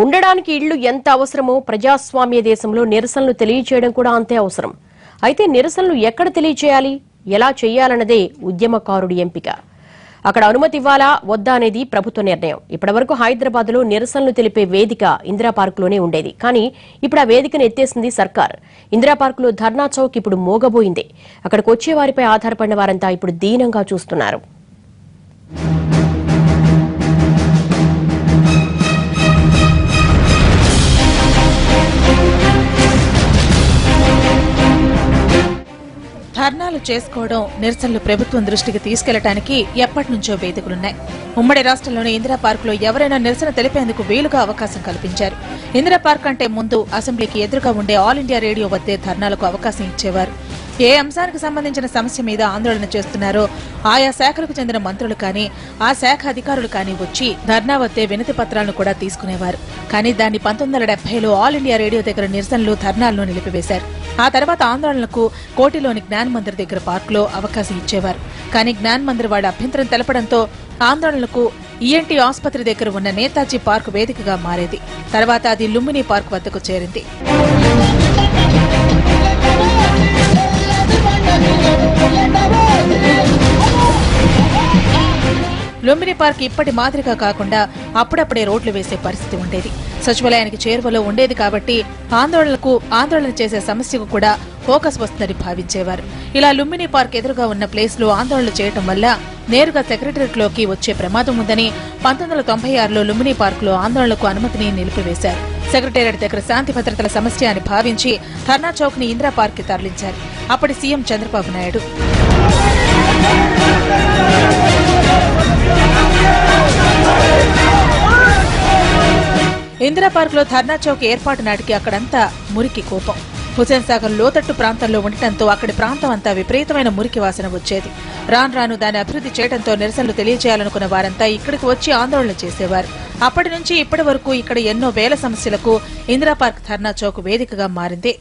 ఉండడానికి ఇళ్లు ఎంత అవసరమో ప్రజాస్వామ్య దేశంలో నిరసనలు తెలియచేయడం కూడా అంతే అవసరం. అయితే నిరసనలు ఎక్కడ తెలియచేయాలి, ఎలా చేయాలన్నదే ఉద్యమకారుడి ఎంపిక. అక్కడ అనుమతి ఇవ్వాలా వద్దా అనేది ప్రభుత్వ నిర్ణయం. ఇప్పటివరకు హైదరాబాద్ లో నిరసనలు తెలిపే వేదిక ఇందిరా పార్క్ లోనే ఉండేది. కానీ ఇప్పుడు ఆ వేదికను ఎత్తేసింది సర్కార్. ఇందిరా పార్క్ లో ధర్నా చౌక్ ఇప్పుడు మోగబోయింది. అక్కడికి వచ్చే వారిపై ఆధారపడిన వారంతా ఇప్పుడు దీనంగా చూస్తున్నారు. ధర్నాలు చేసుకోవడం, నిరసనలు ప్రభుత్వం దృష్టికి తీసుకెళ్లడానికి ఎప్పటినుంచో వేదికలున్నాయి. ఉమ్మడి రాష్ట్రంలోని ఇందిరా పార్క్ లో ఎవరైనా నిరసన తెలిపేందుకు వీలుగా అవకాశం కల్పించారు. ఇందిరా పార్క్ అంటే ముందు అసెంబ్లీకి ఎదురుగా ఉండే ఆల్ ఇండియా రేడియో వద్దే ధర్నాలకు అవకాశం ఇచ్చేవారు. ఏ అంశానికి సంబంధించిన సమస్య మీద ఆందోళన చేస్తున్నారో ఆయా శాఖలకు చెందిన మంత్రులు కానీ ఆ శాఖ అధికారులు కానీ వచ్చి ధర్నా వద్దే వినతి పత్రాలను కూడా తీసుకునేవారు. కానీ దాన్ని 1970లో ఆల్ ఇండియా రేడియో దగ్గర నిరసనలు, ధర్నాలను నిలిపివేశారు. ఆ తర్వాత ఆందోళనలకు కోటిలోని జ్ఞాన్ మందిర్ దగ్గర పార్కులో అవకాశం ఇచ్చేవారు. కానీ జ్ఞాన్ మందిర్ వాడి అభ్యంతరం తెలపడంతో ఆందోళనలకు ఈఎన్టీ ఆసుపత్రి దగ్గర ఉన్న నేతాజీ పార్క్ వేదికగా మారేది. తర్వాత అది లుంబిని పార్క్ వద్దకు చేరింది. లుంబిని పార్క్ ఇప్పటి మాదిరిగా కాకుండా అప్పుడప్పుడే రోడ్లు వేసే పరిస్థితి ఉండేది. సచివాలయానికి చేరువలో ఉండేది కాబట్టి ఆందోళన చేసే సమస్యకు కూడా ఫోకస్ వస్తుందని భావించేవారు. ఇలా లుంబిని పార్క్ ఎదురుగా ఉన్న ప్లేస్ లో ఆందోళనలు చేయడం వల్ల నేరుగా సెక్రటరియట్ లోకి వచ్చే ప్రమాదం ఉందని 1996లో లుంబిని పార్క్ లో ఆందోళనలకు అనుమతిని నిలిపివేశారు. సెక్రటేరియట్ దగ్గర శాంతి భద్రతల సమస్య అని భావించి ధర్నా చౌక్ ని ఇందిరా పార్క్ కి తరలించారు అప్పటి సీఎం చంద్రబాబు నాయుడు. ఇందిరా పార్క్ లో ధర్నా చౌక్ ఏర్పాటు నాటికి అక్కడంతా మురికి కోపం. హుసేన్ సాగర్ లోతట్టు ప్రాంతంలో ఉండటంతో అక్కడి ప్రాంతం అంతా విపరీతమైన మురికి వాసన వచ్చేది. రాను రాను దాన్ని అభివృద్ధి చేయడంతో నిరసనలు తెలియజేయాలనుకున్న వారంతా ఇక్కడికి వచ్చి ఆందోళన చేసేవారు. అప్పటి నుంచి ఇప్పటి వరకు ఇక్కడ ఎన్నో వేల సమస్యలకు ఇందిరా పార్క్ ధర్నా చౌక్ వేదికగా మారింది.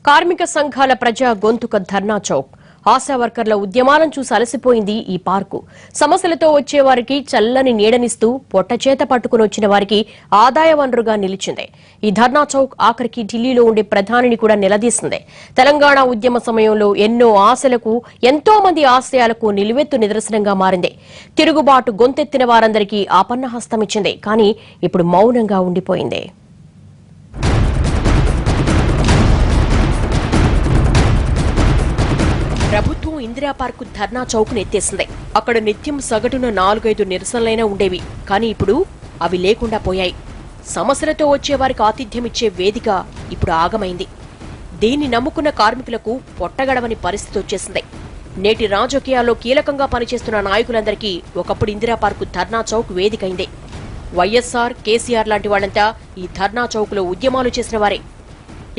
కార్మిక సంఘాల ప్రజా గొంతుక ధర్నా చౌక్. ఆశా వర్కర్ల ఉద్యమాలను చూసి అలసిపోయింది ఈ పార్కు. సమస్యలతో వచ్చేవారికి చల్లని నీడనిస్తూ పొట్టచేత పట్టుకుని వచ్చిన వారికి ఆదాయ వనరుగా నిలిచింది. ఈ ధర్నా చౌక్ ఆఖరికి ఢిల్లీలో ఉండే ప్రధానిని కూడా నిలదీసింది. తెలంగాణ ఉద్యమ సమయంలో ఎన్నో ఆశలకు, ఎంతో మంది ఆశయాలకు నిలువెత్తు నిదర్శనంగా మారింది. తిరుగుబాటు గొంతెత్తిన వారందరికీ ఆపన్న హస్తమిచ్చింది. కానీ ఇప్పుడు మౌనంగా ఉండిపోయింది. ప్రభుత్వం ఇందిరా పార్క్ ధర్నా చౌక్ ను ఎత్తేసింది. అక్కడ నిత్యం సగటున 4-5 నిరసనలైనా ఉండేవి. కానీ ఇప్పుడు అవి లేకుండా పోయాయి. సమస్యలతో వచ్చేవారికి ఆతిథ్యమిచ్చే వేదిక ఇప్పుడు ఆగమైంది. దీన్ని నమ్ముకున్న కార్మికులకు పొట్టగడవని పరిస్థితి వచ్చేసింది. నేటి రాజకీయాల్లో కీలకంగా పనిచేస్తున్న నాయకులందరికీ ఒకప్పుడు ఇందిరా పార్క్ ధర్నా చౌక్ వేదికైంది. వైఎస్ఆర్, కేసీఆర్ లాంటి వాళ్లంతా ఈ ధర్నా చౌక్ లో ఉద్యమాలు చేసిన వారే.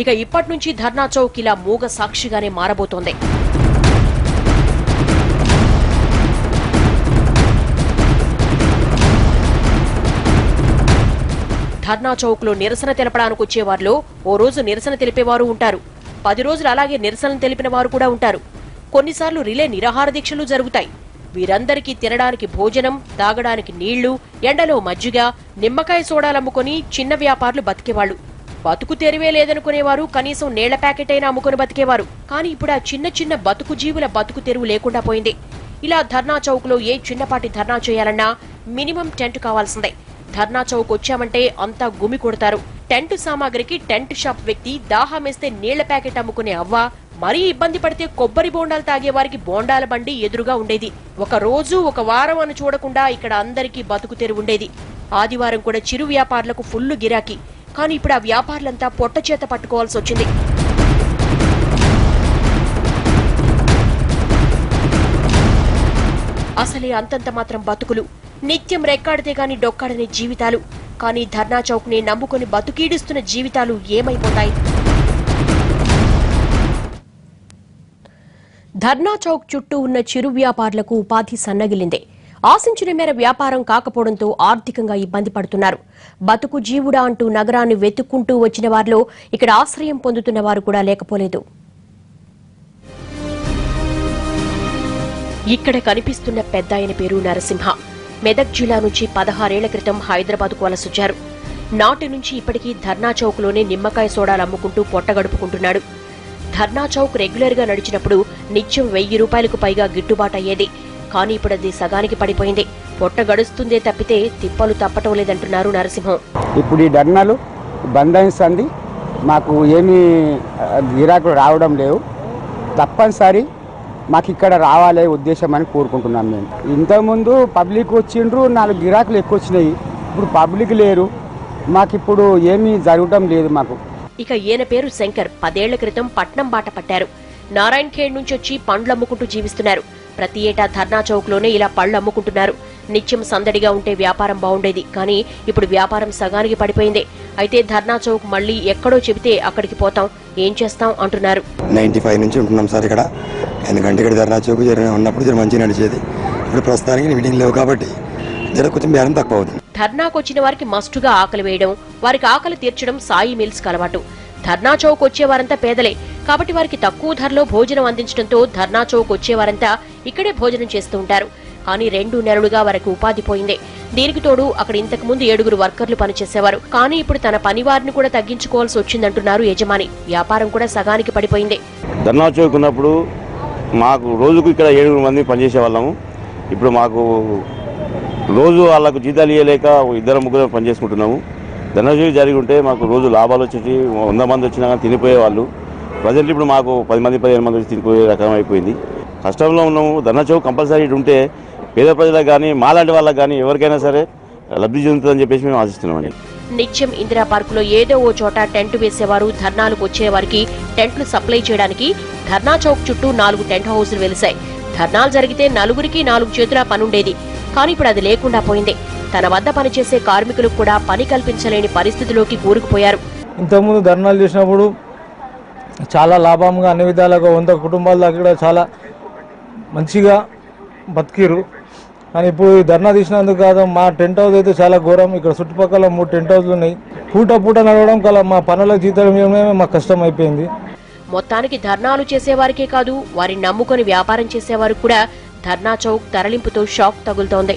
ఇక ఇప్పటి నుంచి ధర్నా చౌక్ ఇలా మూగ సాక్షిగానే మారబోతోంది. ధర్నా చౌక్ లో నిరసన తెలపడానికి వచ్చేవారిలో ఓ రోజు నిరసన తెలిపేవారు ఉంటారు. 10 రోజులు అలాగే నిరసన తెలిపిన వారు కూడా ఉంటారు. కొన్నిసార్లు రిలే నిరాహార దీక్షలు జరుగుతాయి. వీరందరికీ తినడానికి భోజనం, తాగడానికి నీళ్లు, ఎండలో మజ్జిగ, నిమ్మకాయ సోడాలమ్ముకొని చిన్న వ్యాపారులు బతికేవాళ్లు. బతుకు తెరివే లేదనుకునేవారు కనీసం నీళ్ల ప్యాకెట్ అయినా అమ్ముకుని బతికేవారు. కానీ ఇప్పుడు ఆ చిన్న చిన్న బతుకు జీవుల బతుకు తెరువు లేకుండా పోయింది. ఇలా ధర్నా చౌక్ లో ఏ చిన్నపాటి ధర్నా చేయాలన్నా మినిమం టెంట్ కావాల్సిందే. ధర్నా చౌక్ వచ్చామంటే అంతా గుమి కొడతారు. టెంట్ సామాగ్రికి టెంట్ షాప్ వ్యక్తి, దాహమేస్తే నీళ్ల ప్యాకెట్ అమ్ముకునే అవ్వ, మరీ ఇబ్బంది పడితే కొబ్బరి బోండాలు తాగే వారికి బోండాల బండి ఎదురుగా ఉండేది. ఒక రోజు, ఒక వారం అని చూడకుండా ఇక్కడ అందరికీ బతుకు తెరువుండేది. ఆదివారం కూడా చిరు వ్యాపారులకు ఫుల్లు గిరాకీ. కానీ ఇప్పుడు ఆ వ్యాపారులంతా పొట్ట చేత పట్టుకోవాల్సి వచ్చింది. అసలే అంతంత మాత్రం బతుకులు, నిత్యం రెక్కాడితే గాని డొక్కాడనే జీవితాలు. కానీ ధర్నా చౌక్ ని నమ్ముకుని బతుకీడిస్తున్న జీవితాలు ఏమైపోతాయి? ధర్నా చౌక్ చుట్టూ ఉన్న చిరు వ్యాపారులకు ఉపాధి సన్నగిలిందే. ఆశించిన మేర వ్యాపారం కాకపోవడంతో ఆర్థికంగా ఇబ్బంది పడుతున్నారు. బతుకు జీవుడా అంటూ నగరాన్ని వెతుక్కుంటూ వచ్చిన వారిలో ఇక్కడ ఆశ్రయం పొందుతున్న వారు కూడా లేకపోలేదు. ఇక్కడ కనిపిస్తున్న పెద్దాయన పేరు నరసింహ. మెదక్ జిల్లా నుంచి 16 ఏళ్ల క్రితం హైదరాబాద్కు వలసొచ్చారు. నాటి నుంచి ఇప్పటికీ ధర్నా చౌక్లోనే నిమ్మకాయ సోడాలు అమ్ముకుంటూ పొట్టగడుపుకుంటున్నాడు. ధర్నా చౌక్ రెగ్యులర్ గా నడిచినప్పుడు నిత్యం 1000 రూపాయలకు పైగా గిట్టుబాటు అయ్యేది. కానీ ఇప్పుడు అది సగానికి పడిపోయింది. పొట్ట గడుస్తుందే తప్పితే తిప్పలు తప్పటం లేదంటున్నారు నరసింహం. ఇప్పుడు ఈ ధర్నాలు బంద్ అయింది, మాకు ఏమీ గిరాకులు రావడం లేవు. తప్పనిసరి మాకు ఇక్కడ రావాలే ఉద్దేశం అని కోరుకుంటున్నాం. మేము ఇంతకుముందు పబ్లిక్ వచ్చిండ్రు, 4 గిరాకులు ఎక్కువ వచ్చినాయి. ఇప్పుడు పబ్లిక్ లేరు, మాకు ఇప్పుడు ఏమీ జరగడం లేదు మాకు. ఇక ఈయన పేరు శంకర్. 10 ఏళ్ల క్రితం పట్నం బాట పట్టారు. నారాయణ్ ఖేడ్ నుంచి వచ్చి పండ్లు అమ్ముకుంటూ జీవిస్తున్నారు. ప్రతి ఏటా ధర్నా చౌక్ లోనే ఇలా పళ్ళు అమ్ముకుంటున్నారు. నిత్యం సందడిగా ఉంటే వ్యాపారం బాగుండేది, కానీ ఇప్పుడు వ్యాపారం సగానికి పడిపోయింది. అయితే ధర్నా చౌక్ మళ్లీ ఎక్కడో చెబితే అక్కడికి పోతాం, ఏం చేస్తాం అంటున్నారు. 95 నుంచి ఉంటున్నాం సార్ ఇక్కడ. ఎందుకంటే ఇక్కడ ధర్నా చౌక్ ఉన్నప్పుడు మంచిగా నడిచేది. ఇప్పుడు ప్రస్తుతానికి మీటింగ్ లేవు కాబట్టి కొంచెం బేరం తక్కువ అవుతుంది. ధర్నాకు వచ్చిన వారికి మస్టుగా ఆకలి వేయడం, వారికి ఆకలి తీర్చడం సాయి మీల్స్ అలవాటు. ధర్నా చౌక్ వచ్చేవారంతా పేదలే కాబట్టి వారికి తక్కువ ధరలో భోజనం అందించడంతో ధర్నా చౌక్ వచ్చేవారంతా ఇక్కడే భోజనం చేస్తూ ఉంటారు. కానీ 2 నెలలుగా వారికి ఉపాధి పోయింది. దీనికి తోడు అక్కడ ఇంతకు ముందు 7 వర్కర్లు పనిచేసేవారు. కానీ ఇప్పుడు తన పని వారిని కూడా తగ్గించుకోవాల్సి వచ్చిందంటున్నారు యజమాని. వ్యాపారం కూడా సగానికి పడిపోయింది. ధర్నా చౌక్ ఉన్నప్పుడు మాకు రోజుకు ఇక్కడ 7 మంది పనిచేసే వాళ్ళము. ఇప్పుడు మాకు రోజు వాళ్ళకు జీతాలు ఇవ్వలేక 2-3 పనిచేసుకుంటున్నాము. ధర్నా చౌక్ జరిగి ఉంటే మాకు రోజు లాభాలు వచ్చేసి 100 మంది వచ్చినా కానీ తినిపోయేవాళ్ళు. ప్రజెంట్ ఇప్పుడు మాకు 10 మంది 15 మంది వచ్చి తినిపోయే రకం అయిపోయింది. కష్టంలో ఉన్నాము. ధర్నా చౌక్ కంపల్సరీ ఉంటే పేద ప్రజలకు కానీ మాలాంటి వాళ్ళకి కానీ ఎవరికైనా సరే లబ్ధి చెందుతుందని చెప్పేసి మేము ఆశిస్తున్నామండి. నిత్యం ఇందిరా పార్కులో ఏదో ఓ చోట టెంట్ వేసేవారు. ధర్నాలకు వచ్చేవారికి టెంట్లు సప్లై చేయడానికి ధర్నా చౌక్ చుట్టూ 4 టెంట్ హౌసులు వెలిశాయి. ధర్నాలు జరిగితే 4కి 4 చేతుల పనుండేది. కానీ ఇప్పుడు అది లేకుండా పోయింది. తన వద్ద పనిచేసే కార్మికులకు కూడా పని కల్పించలేని పరిస్థితిలోకి కూరుకుపోయారు. ఇంతకుముందు ధర్నాలు చేసినప్పుడు చాలా లాభంగా అన్ని విధాలుగా 100 కుటుంబాల దగ్గర చాలా మంచిగా బతికిరు. కానీ ఇప్పుడు ధర్నా తీసినందుకు కాదు, మా టెంట్ హౌస్ అయితే చాలా ఘోరం. ఇక్కడ చుట్టుపక్కల 3 టెంట్ హౌస్లు ఉన్నాయి. పూట నడవడం కల మా పనుల జీతాలు మాకు కష్టం అయిపోయింది. మొత్తానికి ధర్నాలు చేసేవారికే కాదు, వారిని నమ్ముకొని వ్యాపారం చేసేవారు కూడా ధర్నా చౌక్ తరలింపుతో షాక్ తగులుతోంది.